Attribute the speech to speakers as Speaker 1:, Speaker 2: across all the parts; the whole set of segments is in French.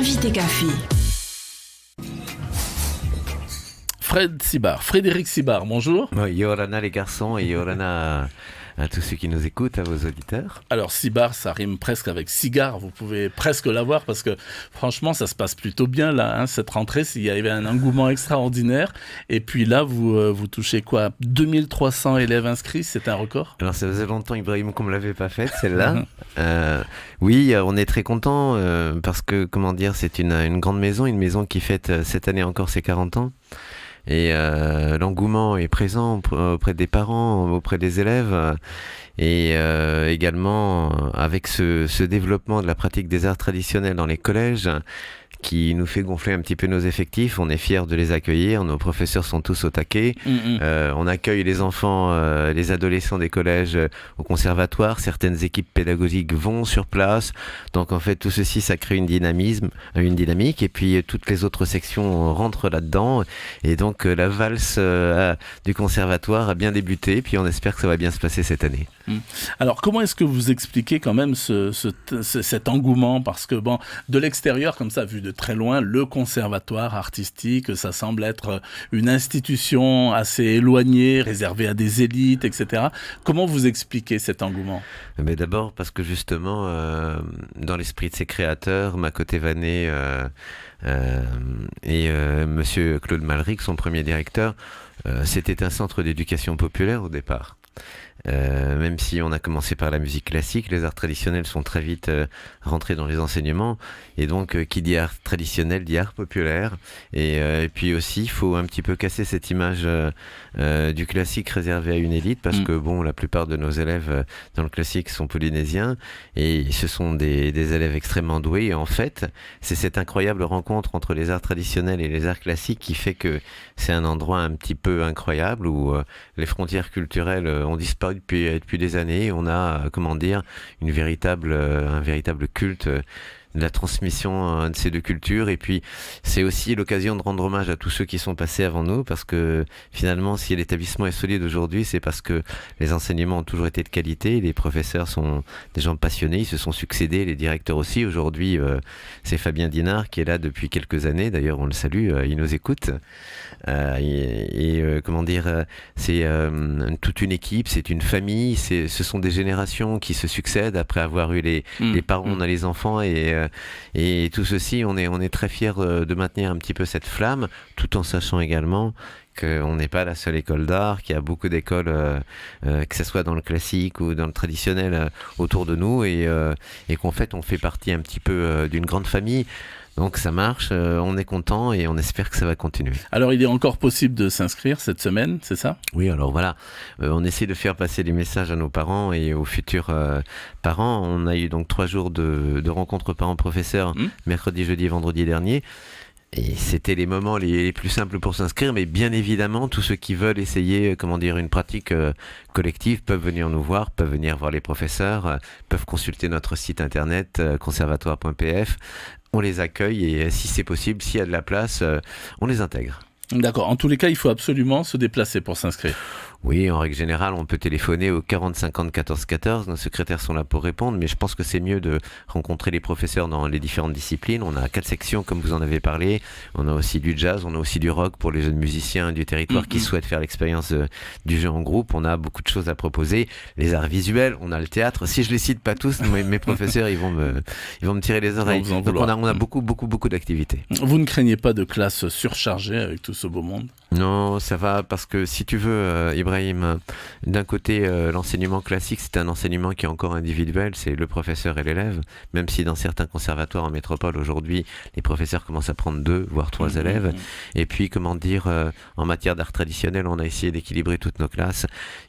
Speaker 1: Invité Café.
Speaker 2: Frédéric Sibard, bonjour.
Speaker 3: Yorana les garçons et Yorana à tous ceux qui nous écoutent, à vos auditeurs.
Speaker 2: Alors Sibard, ça rime presque avec cigare, vous pouvez presque l'avoir parce que franchement ça se passe plutôt bien là, cette rentrée, il y avait un engouement extraordinaire et puis là vous touchez quoi, 2300 élèves inscrits, c'est un record?
Speaker 3: Alors ça faisait longtemps Ibrahim qu'on ne me l'avait pas faite celle-là. Oui, on est très content parce que c'est une grande maison, une maison qui fête cette année encore ses 40 ans. Et l'engouement est présent auprès des parents, auprès des élèves et également avec ce développement de la pratique des arts traditionnels dans les collèges qui nous fait gonfler un petit peu nos effectifs. On est fiers de les accueillir, nos professeurs sont tous au taquet. On accueille les enfants, les adolescents des collèges au conservatoire, certaines équipes pédagogiques vont sur place, donc en fait tout ceci ça crée une dynamique et puis toutes les autres sections rentrent là-dedans et donc la valse du conservatoire a bien débuté, puis on espère que ça va bien se passer cette année.
Speaker 2: Alors comment est-ce que vous expliquez quand même cet engouement, parce que de l'extérieur comme ça, vu de très loin, le conservatoire artistique, ça semble être une institution assez éloignée, réservée à des élites, etc. Comment vous expliquez cet engouement?
Speaker 3: Mais d'abord parce que justement, dans l'esprit de ses créateurs, Makoté Vané et Monsieur Claude Malric, son premier directeur, c'était un centre d'éducation populaire au départ. Même si on a commencé par la musique classique, les arts traditionnels sont très vite rentrés dans les enseignements, et donc qui dit art traditionnel dit art populaire, et puis aussi il faut un petit peu casser cette image du classique réservé à une élite, parce que la plupart de nos élèves dans le classique sont polynésiens, et ce sont des élèves extrêmement doués, et en fait c'est cette incroyable rencontre entre les arts traditionnels et les arts classiques qui fait que c'est un endroit un petit peu incroyable où les frontières culturelles ont disparu depuis des années. On a, un véritable culte de la transmission de ces deux cultures, et puis c'est aussi l'occasion de rendre hommage à tous ceux qui sont passés avant nous, parce que finalement si l'établissement est solide aujourd'hui, c'est parce que les enseignements ont toujours été de qualité, les professeurs sont des gens passionnés, ils se sont succédés, les directeurs aussi. Aujourd'hui c'est Fabien Dinard qui est là depuis quelques années, d'ailleurs on le salue, il nous écoute, c'est toute une équipe, c'est une famille, ce sont des générations qui se succèdent après avoir eu les parents, on a les enfants, et tout ceci, on est très fiers de maintenir un petit peu cette flamme, tout en sachant également qu'on n'est pas la seule école d'art, qu'il y a beaucoup d'écoles, que ce soit dans le classique ou dans le traditionnel autour de nous, et qu'en fait on fait partie un petit peu d'une grande famille. Donc ça marche, on est content et on espère que ça va continuer.
Speaker 2: Alors il est encore possible de s'inscrire cette semaine, c'est ça?
Speaker 3: Oui, alors voilà, on essaie de faire passer les messages à nos parents et aux futurs parents. On a eu donc 3 jours de rencontres parents-professeurs, mercredi, jeudi et vendredi dernier. Et c'était les moments les plus simples pour s'inscrire, mais bien évidemment, tous ceux qui veulent essayer, une pratique collective peuvent venir nous voir, peuvent venir voir les professeurs, peuvent consulter notre site internet conservatoire.pf. On les accueille et si c'est possible, s'il y a de la place, on les intègre.
Speaker 2: D'accord. En tous les cas, il faut absolument se déplacer pour s'inscrire.
Speaker 3: Oui, en règle générale, on peut téléphoner au 40 50 14 14. Nos secrétaires sont là pour répondre, mais je pense que c'est mieux de rencontrer les professeurs dans les différentes disciplines. On a 4 sections, comme vous en avez parlé. On a aussi du jazz, on a aussi du rock pour les jeunes musiciens du territoire qui souhaitent faire l'expérience du jeu en groupe. On a beaucoup de choses à proposer. Les arts visuels, on a le théâtre. Si je les cite pas tous, mes professeurs, ils vont me tirer les oreilles. Donc on a beaucoup d'activités.
Speaker 2: Vous ne craignez pas de classe surchargée avec tout ce beau monde?
Speaker 3: Non, ça va, parce que si tu veux, Ibrahim, d'un côté, l'enseignement classique, c'est un enseignement qui est encore individuel, c'est le professeur et l'élève, même si dans certains conservatoires en métropole aujourd'hui, les professeurs commencent à prendre 2, voire 3 élèves. Et puis, en matière d'art traditionnel, on a essayé d'équilibrer toutes nos classes.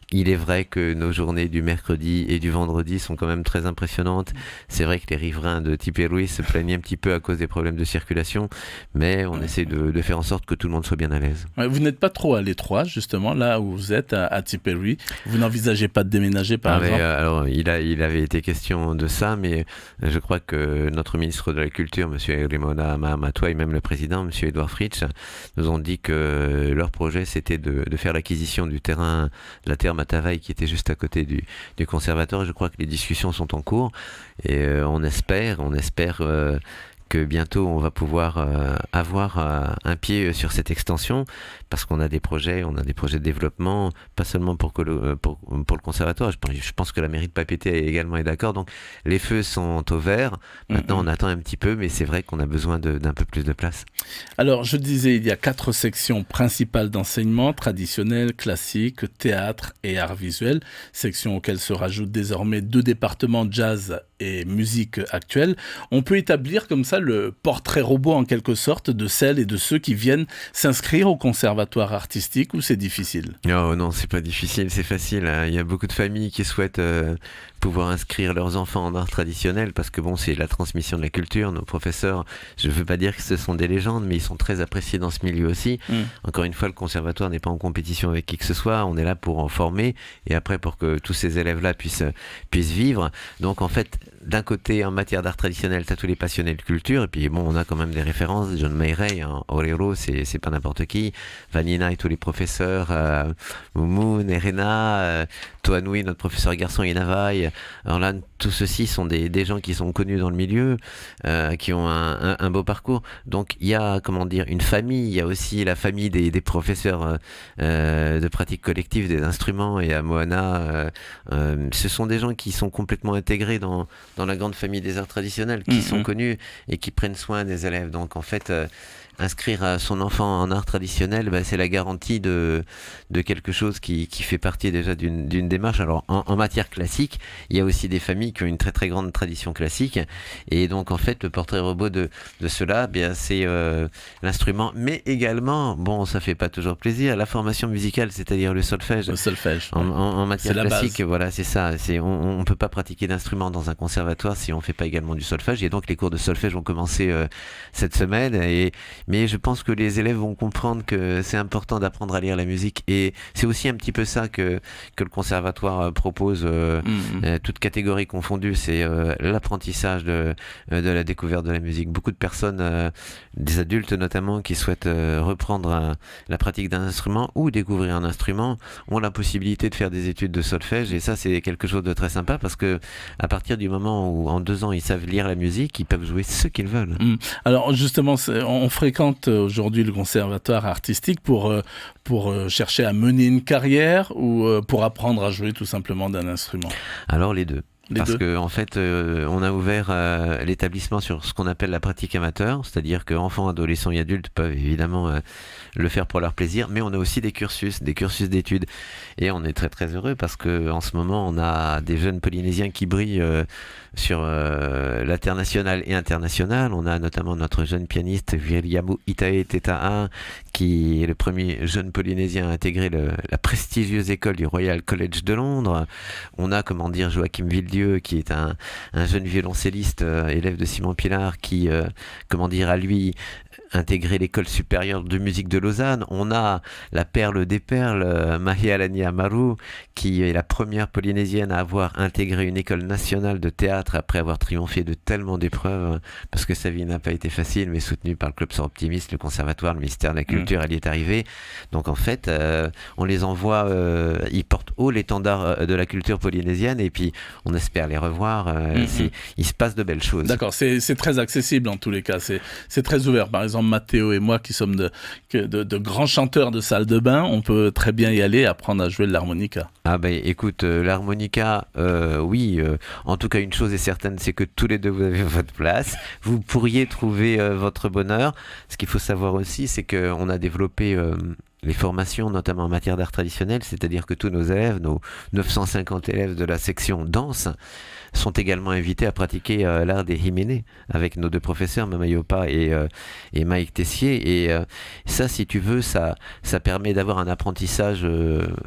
Speaker 3: Il est vrai que nos journées du mercredi et du vendredi sont quand même très impressionnantes. C'est vrai que les riverains de Tipperary se plaignaient un petit peu à cause des problèmes de circulation, mais on essaie de faire en sorte que tout le monde soit bien à l'aise.
Speaker 2: Vous n'êtes pas trop à l'étroit, justement, là où vous êtes, à Tipperary. Vous n'envisagez pas de déménager, par exemple?
Speaker 3: Alors, il avait été question de ça, mais je crois que notre ministre de la Culture, M. Elimona Mahamatwa, et même le président, M. Edouard Fritsch, nous ont dit que leur projet, c'était de faire l'acquisition du terrain, de la terre Matavaille, qui était juste à côté du conservatoire. Je crois que les discussions sont en cours, et on espère que bientôt on va pouvoir avoir un pied sur cette extension, parce qu'on a des projets de développement, pas seulement pour le conservatoire. Je pense que la mairie de Papeete également est d'accord. Donc les feux sont au vert. Maintenant, on attend un petit peu, mais c'est vrai qu'on a besoin d'un peu plus de place.
Speaker 2: Alors, je disais, il y a 4 sections principales d'enseignement: traditionnel, classique, théâtre et art visuel. Sections auxquelles se rajoutent désormais 2 départements, jazz et musique actuelle. On peut établir comme ça le portrait robot en quelque sorte de celles et de ceux qui viennent s'inscrire au conservatoire artistique, ou c'est difficile?
Speaker 3: Oh non, c'est pas difficile, c'est facile. Il y a beaucoup de familles qui souhaitent pouvoir inscrire leurs enfants en art traditionnel, parce que bon, c'est la transmission de la culture. Nos professeurs, je veux pas dire que ce sont des légendes, mais ils sont très appréciés dans ce milieu aussi. Encore une fois, le conservatoire n'est pas en compétition avec qui que ce soit. On est là pour en former, et après pour que tous ces élèves-là puissent vivre. Donc en fait, d'un côté, en matière d'art traditionnel, t'as tous les passionnés de culture, et puis bon, on a quand même des références. John Mayray, Orero, c'est pas n'importe qui. Vanina et tous les professeurs, Moumou, Nerena, Toanoui, notre professeur garçon, Inavai. Alors là, tous ceux-ci sont des gens qui sont connus dans le milieu, qui ont un beau parcours. Donc il y a, comment dire, une famille. Il y a aussi la famille des professeurs de pratique collective des instruments, et à Moana, ce sont des gens qui sont complètement intégrés dans la grande famille des arts traditionnels, qui sont connus et qui prennent soin des élèves. Donc en fait, inscrire son enfant en art traditionnel, c'est la garantie de quelque chose qui fait partie déjà d'une démarche. Alors en matière classique, il y a aussi des familles qui ont une très très grande tradition classique, et donc en fait le portrait robot de cela, c'est l'instrument, mais également, bon, ça fait pas toujours plaisir, la formation musicale, c'est-à-dire le solfège.
Speaker 2: Le solfège.
Speaker 3: En matière classique,
Speaker 2: base.
Speaker 3: voilà, c'est ça. On peut pas pratiquer d'instrument dans un conservatoire si on fait pas également du solfège, et donc les cours de solfège ont commencé cette semaine, mais je pense que les élèves vont comprendre que c'est important d'apprendre à lire la musique, et c'est aussi un petit peu ça que le conservatoire propose, toutes catégories confondues. C'est l'apprentissage de la découverte de la musique. Beaucoup de personnes, des adultes notamment, qui souhaitent reprendre la pratique d'un instrument ou découvrir un instrument, ont la possibilité de faire des études de solfège, et ça c'est quelque chose de très sympa, parce que à partir du moment où en 2 ans ils savent lire la musique, ils peuvent jouer ce qu'ils veulent.
Speaker 2: Alors justement, on fréquente aujourd'hui le conservatoire artistique pour chercher à mener une carrière, ou pour apprendre à jouer tout simplement d'un instrument?
Speaker 3: Alors les deux. Parce que en fait, on a ouvert l'établissement sur ce qu'on appelle la pratique amateur, c'est-à-dire que enfants, adolescents et adultes peuvent évidemment le faire pour leur plaisir, mais on a aussi des cursus d'études, et on est très très heureux parce que en ce moment, on a des jeunes Polynésiens qui brillent sur l'international et international. On a notamment notre jeune pianiste Viriamu Itae Teta'a, qui est le premier jeune Polynésien à intégrer la prestigieuse école du Royal College de Londres. On a, Joachim Villedieu, qui est un jeune violoncelliste, élève de Simon Pilar, qui, a lui intégré l'école supérieure de musique de Lausanne. On a la perle des perles, Mahialani Amaru, qui est la première Polynésienne à avoir intégré une école nationale de théâtre après avoir triomphé de tellement d'épreuves, parce que sa vie n'a pas été facile, mais soutenue par le Club Sort Optimiste, le Conservatoire, le ministère de la Culture, elle y est arrivée. Donc en fait, on les envoie, ils portent haut l'étendard de la culture polynésienne, et puis on espère les revoir. Il se passe de belles choses.
Speaker 2: D'accord, c'est très accessible en tous les cas, c'est très ouvert. Par exemple, Mathéo et moi, qui sommes de grands chanteurs de salle de bain, on peut très bien y aller, apprendre à jouer de l'harmonica.
Speaker 3: Ah écoute, l'harmonica, oui, en tout cas une chose est certaine, c'est que tous les deux vous avez votre place, vous pourriez trouver votre bonheur. Ce qu'il faut savoir aussi, c'est qu'on a développé les formations, notamment en matière d'art traditionnel, c'est-à-dire que tous nos élèves, nos 950 élèves de la section danse, sont également invités à pratiquer l'art des himene avec nos 2 professeurs, Mama Yopa et Mike Tessier. Et ça, si tu veux, ça permet d'avoir un apprentissage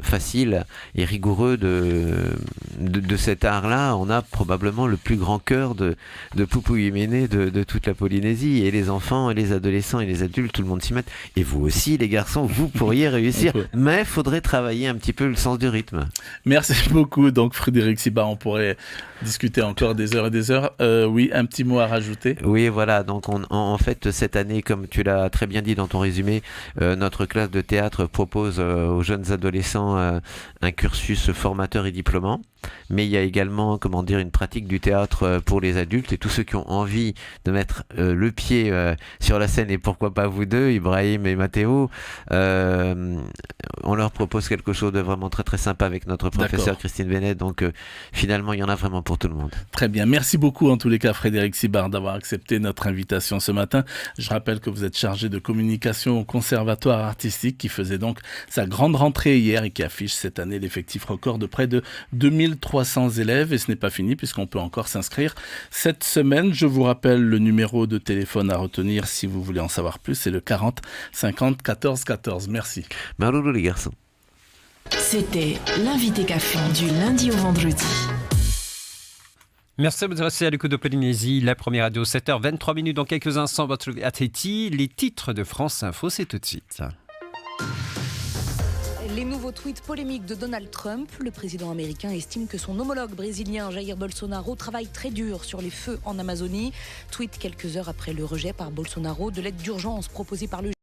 Speaker 3: facile et rigoureux de cet art-là. On a probablement le plus grand cœur de Pupu himene de toute la Polynésie. Et les enfants, et les adolescents, et les adultes, tout le monde s'y met. Et vous aussi, les garçons, vous pourriez réussir. Mais il faudrait travailler un petit peu le sens du rythme.
Speaker 2: Merci beaucoup. Donc, Frédéric Siba, on pourrait discuter encore des heures et des heures. Oui, un petit mot à rajouter?
Speaker 3: Oui, voilà. Donc, en fait, cette année, comme tu l'as très bien dit dans ton résumé, notre classe de théâtre propose aux jeunes adolescents un cursus formateur et diplômant. mais il y a également, comment dire, une pratique du théâtre pour les adultes, et tous ceux qui ont envie de mettre le pied sur la scène, et pourquoi pas vous deux, Ibrahim et Mathéo, on leur propose quelque chose de vraiment très très sympa avec notre professeur Christine Bennett, donc finalement il y en a vraiment pour tout le monde.
Speaker 2: Très bien, merci beaucoup en tous les cas Frédéric Sibard d'avoir accepté notre invitation ce matin. Je rappelle que vous êtes chargé de communication au Conservatoire artistique qui faisait donc sa grande rentrée hier et qui affiche cette année l'effectif record de près de 2300 élèves, et ce n'est pas fini puisqu'on peut encore s'inscrire cette semaine. Je vous rappelle le numéro de téléphone à retenir si vous voulez en savoir plus, c'est le 40 50 14 14. Merci.
Speaker 3: Marloulou les garçons.
Speaker 1: C'était l'invité café du lundi au vendredi.
Speaker 4: Merci à vous rester à l'écoute de Polynésie, la première radio, 7h23 dans quelques instants, votre ATT, les titres de France Info, c'est tout de suite.
Speaker 5: Les nouveaux tweets polémiques de Donald Trump. Le président américain estime que son homologue brésilien Jair Bolsonaro travaille très dur sur les feux en Amazonie. Tweet quelques heures après le rejet par Bolsonaro de l'aide d'urgence proposée par le